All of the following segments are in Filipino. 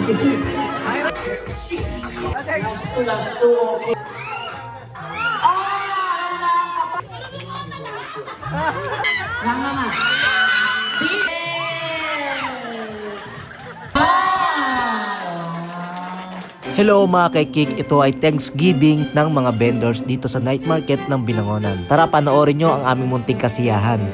Lasto. Nga nga. Hello mga kaikik, ito ay Thanksgiving ng mga vendors dito sa night market ng Binangonan. Tara panoorin nyo ang aming munting kasiyahan.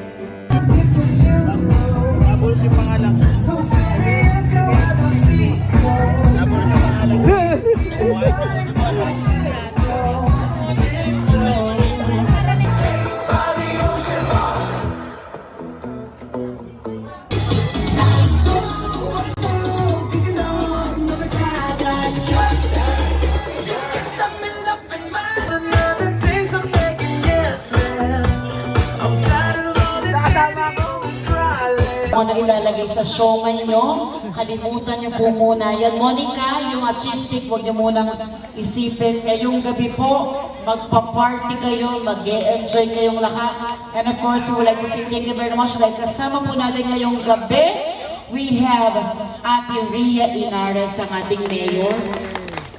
Na ilalagay sa showman nyo, kalimutan nyo po muna yan. Monica, yung artistic, huwag nyo munang isipin. Ngayong gabi po, magpa-party kayo, mag-e-enjoy kayong lahat. And of course, we would like to say thank you very much. Like kasama po natin ngayong gabi, we have Ate Rhea Inares, ang ating mayor.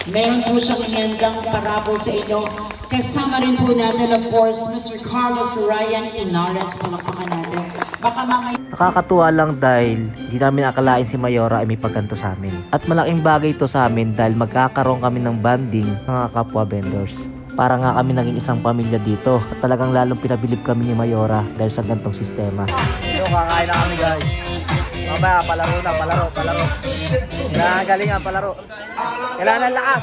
Meron po siyang inyandang parabol sa inyo. Kasama rin po natin, of course, Mr. Carlos Ryan Inares. Palakpakan natin. Baka mga... Nakakatuwa lang dahil di namin akalain si Mayora ay may pagganto sa amin. At malaking bagay ito sa amin dahil magkakaroon kami ng banding mga kapwa vendors. Para nga kami naging isang pamilya dito at talagang lalong pinabilib kami ni Mayora dahil sa gantong sistema. So kakain na kami guys. Mamaya palaro na, palaro. Galingan, palaro. Kailangan ng lakas.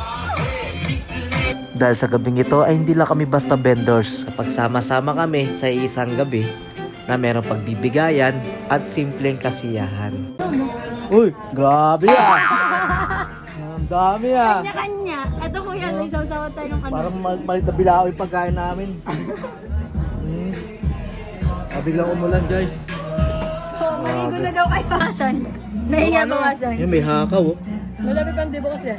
Dahil sa gabing ito ay hindi lang kami basta vendors. Pagsama-sama kami sa isang gabi na merong pagbibigayan at simpleng kasiyahan. Uy, grabe ah! Ang dami ah! Kanya-kanya. Ito kuya, may sausawan tayo ng ano. Parang malit na bilao yung pagkain namin. Biglang umulan guys. So, maligo na daw kayo. Asan? Nahiya ko asan. Yung may hakaw oh. Malaki pa hindi ba kasi?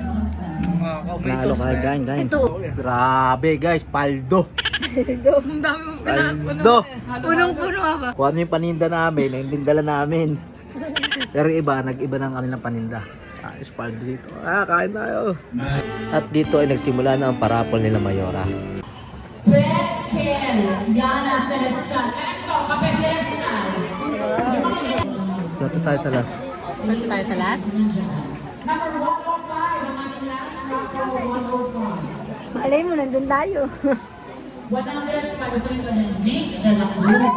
Nalo kayo gain. Ito. Grabe guys, paldo! Ang dami mong Paldo! punong-puno ako. Kung ano yung paninda namin, yung dala namin. Pero iba, nag-iba ng kanilang paninda. Ayos, paldo dito. Kain tayo! At dito ay nagsimula na ang parapol nila Mayora. Ken, Yana Celestial. Eto, Kape Celestial. Swerte tayo sa last. Swerte tayo sa last? Number 105, ang ating last number 105. Malay mo, nandun tayo. 105, ito yung kanyang Nick de la Cruz.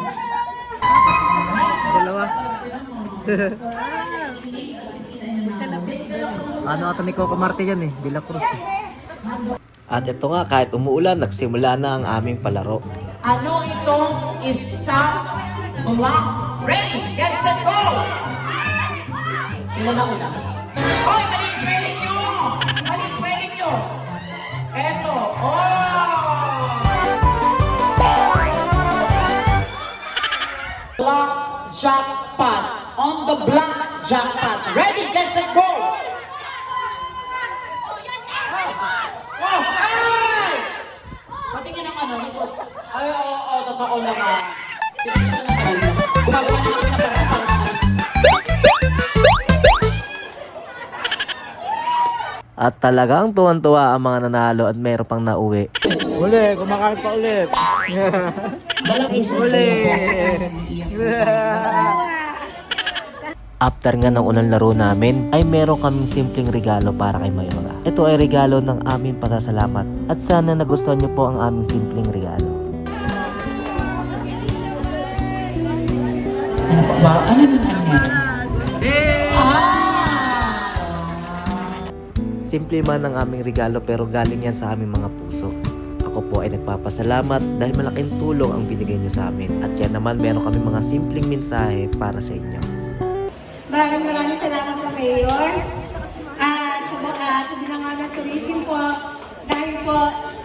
Dalawa. Ano ata ni Coco Marte yan eh, De La Cruz eh. At ito nga, kahit umuulan, nagsimula na ang aming palaro. Ano ito? Stop, block, ready, get set, go! Sino na una? Hoy, maling spelling nyo! Maling spelling nyo! Eto, block, jackpot. On the block, jackpot. Ready, get set, go! Oh, ay! Patingin ang ano, dito. Ay, oo, totoo naman. Gumagawa naman kami ng paraan para At talagang tuwan-tuwa ang mga nanalo at mayroon pang nauwi. Uli, kumakain pa ulit. Uli. After nga ng unang laro namin, ay meron kaming simpleng regalo para kay Mayora. Ito ay regalo ng aming pasasalamat at sana nagustuhan niyo po ang aming simpleng regalo. Ano po ba? Ano yung nangyari? Simple man ang aming regalo pero galing yan sa aming mga puso. Ako po ay nagpapasalamat dahil malaking tulong ang binigay niyo sa amin. At yan naman meron kami mga simpleng mensahe para sa inyo. Maraming salamat po, Mayor. Sa Binangonan Tourism po, dahil po,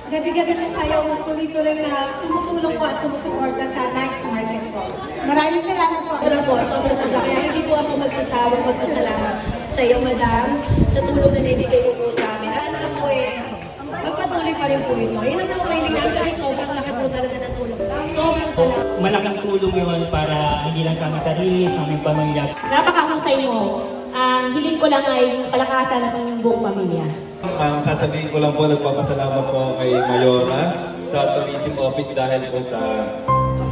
gabi-gabi po kayo tuloy-tuloy na tumutulong po at sumusuporta sa night market po. Maraming salamat po. Pero po, sobra-sobra. Kaya hindi po ako magsasawang magpasalamat sa iyo, madam, sa tulong na nibigay mo po sa amin. At alam po magpatuloy pa rin po ito. Yun ang training namin kasi sobrang laki po talaga ng tulong. Sobrang salamat. Malaking tulong yun para hindi lang sa aming sarili, sa aming pamilya. Napakahusay mo. Ang hiling ko lang ay palakasan ng inyong buong pamilya. Ang sasabihin ko lang po, nagpapasalamat po kay Mayora sa tourism office dahil po sa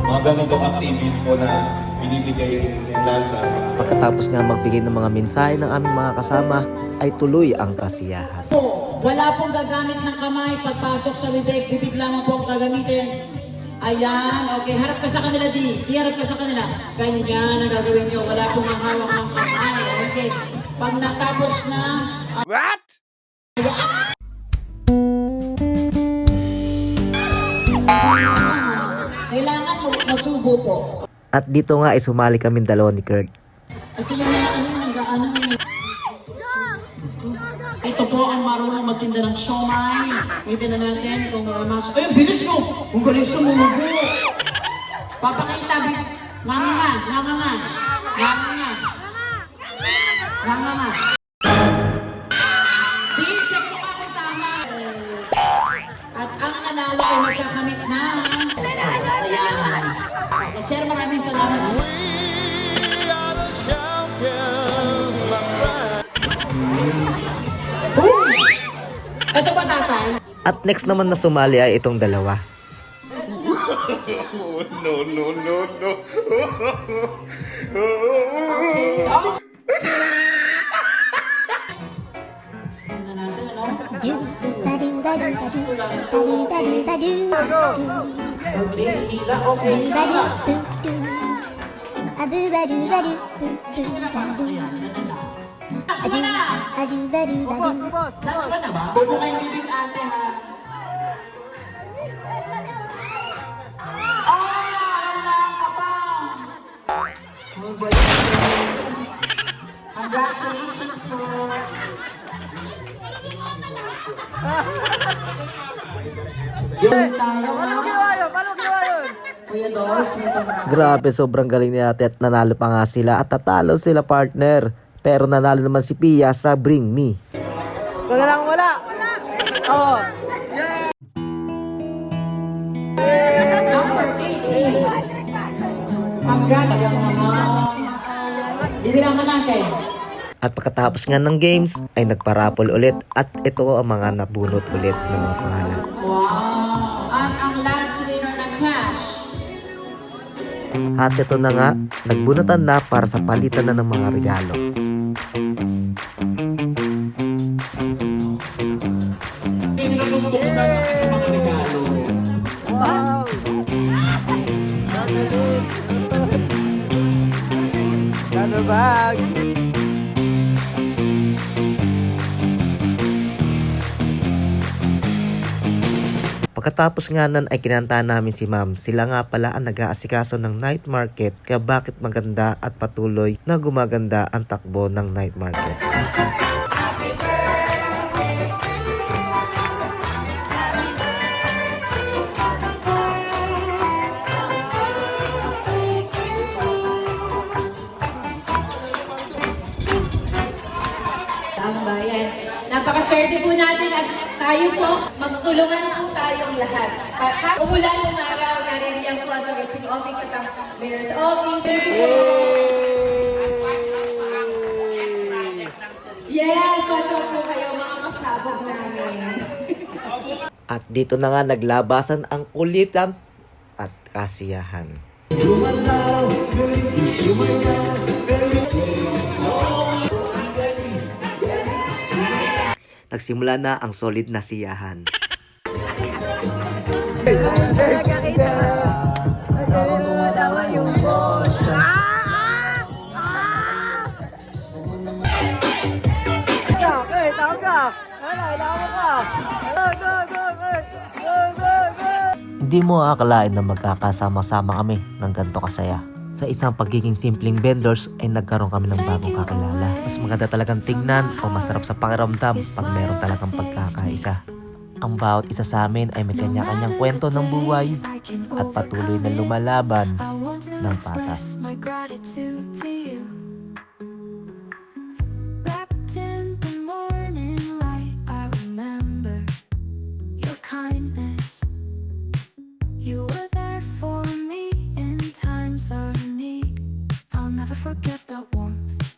mga ganitong activity po na binibigay nila sa Pagkatapos nga magbigay ng mga mensahe ng aming mga kasama, ay tuloy ang kasiyahan. Wala pong gagamit ng kamay pagpasok sa bibig. Bibig lamang po ang gagamitin. Ayan, okay. Harap ka sa kanila, Di. Di, harap ka sa kanila. Ganyan ang gagawin nyo. Wala pong hawak ng kamay. Okay. Pag natapos na... What? Kailangan mo masubo po. At dito nga ay sumali kami dalawa ni Kurt. Ito yung mga ano yung nag-ano eh. Ito po ang marunong magtinda ng siomay. Tingnan na natin kung mas... Ay, ang bilis mo! Kung galing sumubo. Papakita, nganga nga, nganga nga. Nganga nga. Nganga nga. Di, check mo ka kung tama. At ang nanalo ay magkakamit na. Ayan. Okay, sir, maraming salamat. Ito ba tatay? At next naman na sumali ay itong dalawa. Okay, hinila. Okay, hinila. Last one na! Last one na ba? Bubukay yung bibig ate ha. Wala ka pa! Congratulations po! Yung tayo ha? Kuya Dos, may pag- Grabe, sobrang galing ni ate at nanalo pa nga sila at tatalo sila partner. Pero nanalo naman si Pia sa Bring Me. Wala lang, wala. Oo. Number 18. Congrats naman. Dibilangan natin. At pagkatapos nga ng games ay nagparapol ulit at ito ang mga nabunot ulit ng mga pangalan. Wow! At ang last winner ng cash. At ito na nga, nagbunutan na para sa palitan na ng mga regalo. Wow. Gano bag. Pagkatapos nga nun ay kinantahan namin si ma'am. Sila nga pala ang nag-aasikaso ng night market kaya bakit maganda at patuloy na gumaganda ang takbo ng night market. Ang bayan. Napakaswerte po natin at tayo po, magtulungan po tayong lahat. At umulan ng araw, naririyan po ang tourism office at ang mayor's office. Yes, watch out po kayo mga kasabog namin. At dito na nga naglabasan ang kulitan at kasiyahan. Nagsimula na ang solid na siyahan. Hindi mo akalain na magkakasama-sama kami ng ganito kasaya. Sa isang pagiging simpleng vendors ay nagkaroon kami ng bagong kakilala. Mas maganda talagang tingnan o masarap sa pakiramdam pag meron talagang pagkakaisa. Ang bawat isa sa amin ay may kanya-kanyang kwento ng buhay at patuloy na lumalaban ng patas. My gratitude to you. Wrapped in the morning light, I remember your kindness. You were there for me in times of need. I'll never forget that.